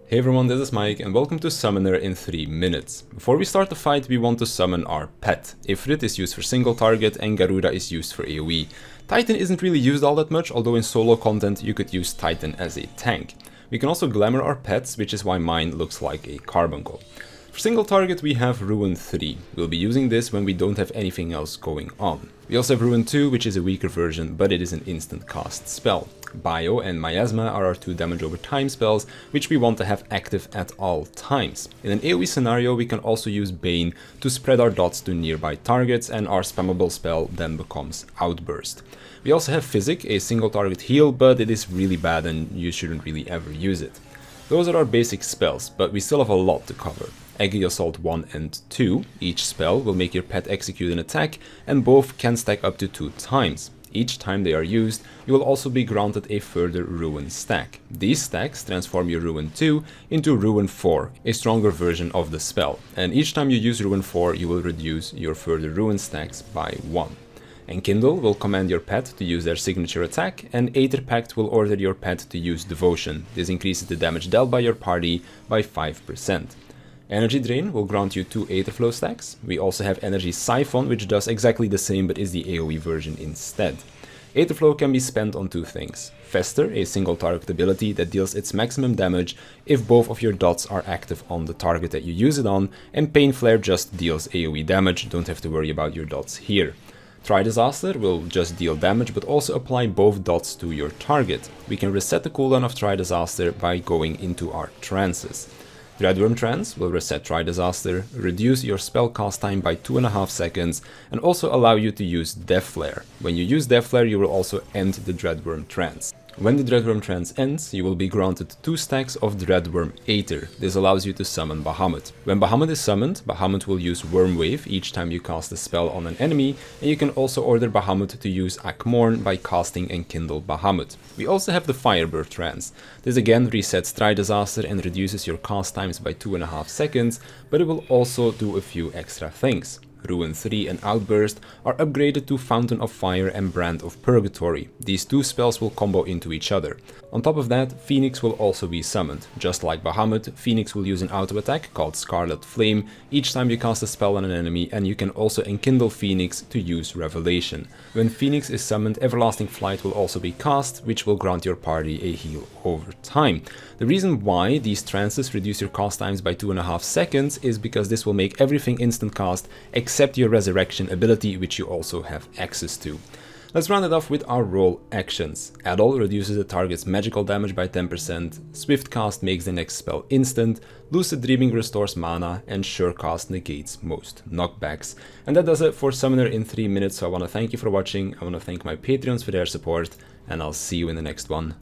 Hey everyone, this is Mike and welcome to Summoner in 3 minutes. Before we start the fight, we want to summon our pet. Ifrit is used for single target and Garuda is used for AoE. Titan isn't really used all that much, although in solo content you could use Titan as a tank. We can also glamour our pets, which is why mine looks like a carbuncle. For single target we have Ruin 3. We'll be using this when we don't have anything else going on. We also have Ruin 2, which is a weaker version, but it is an instant cast spell. Bio and Miasma are our 2 damage over time spells, which we want to have active at all times. In an AoE scenario we can also use Bane to spread our dots to nearby targets, and our spammable spell then becomes Outburst. We also have Physic, a single target heal, but it is really bad and you shouldn't really ever use it. Those are our basic spells, but we still have a lot to cover. Eggy Assault 1 and 2, each spell will make your pet execute an attack, and both can stack up to 2 times. Each time they are used, you will also be granted a further Ruin stack. These stacks transform your Ruin 2 into Ruin 4, a stronger version of the spell, and each time you use Ruin 4 you will reduce your further Ruin stacks by 1. Enkindle will command your pet to use their signature attack, and Aether Pact will order your pet to use Devotion. This increases the damage dealt by your party by 5%. Energy Drain will grant you 2 Aetherflow stacks. We also have Energy Siphon, which does exactly the same but is the AoE version instead. Aetherflow can be spent on 2 things. Fester, a single target ability that deals its maximum damage if both of your dots are active on the target that you use it on, and Pain Flare just deals AoE damage, don't have to worry about your dots here. Tri-Disaster will just deal damage but also apply both dots to your target. We can reset the cooldown of Tri-Disaster by going into our trances. Dreadworm Trance will reset Tri-Disaster, reduce your spell cast time by 2.5 seconds, and also allow you to use Death Flare. When you use Death Flare you will also end the Dreadworm Trance. When the Dreadworm Trance ends, you will be granted 2 stacks of Dreadworm Aether. This allows you to summon Bahamut. When Bahamut is summoned, Bahamut will use Worm Wave each time you cast a spell on an enemy, and you can also order Bahamut to use Akmorn by casting Enkindle Bahamut. We also have the Firebird Trance. This again resets Tri-Disaster and reduces your cast times by 2.5 seconds, but it will also do a few extra things. Ruin 3 and Outburst are upgraded to Fountain of Fire and Brand of Purgatory. These 2 spells will combo into each other. On top of that, Phoenix will also be summoned. Just like Bahamut, Phoenix will use an auto attack called Scarlet Flame each time you cast a spell on an enemy, and you can also enkindle Phoenix to use Revelation. When Phoenix is summoned, Everlasting Flight will also be cast, which will grant your party a heal over time. The reason why these trances reduce your cast times by 2.5 seconds is because this will make everything instant cast except your Resurrection ability, which you also have access to. Let's round it off with our role actions. Adol reduces the target's magical damage by 10%, Swift Cast makes the next spell instant, Lucid Dreaming restores mana, and Sure Cast negates most knockbacks. And that does it for Summoner in 3 minutes, so I want to thank you for watching, I want to thank my Patreons for their support, and I'll see you in the next one.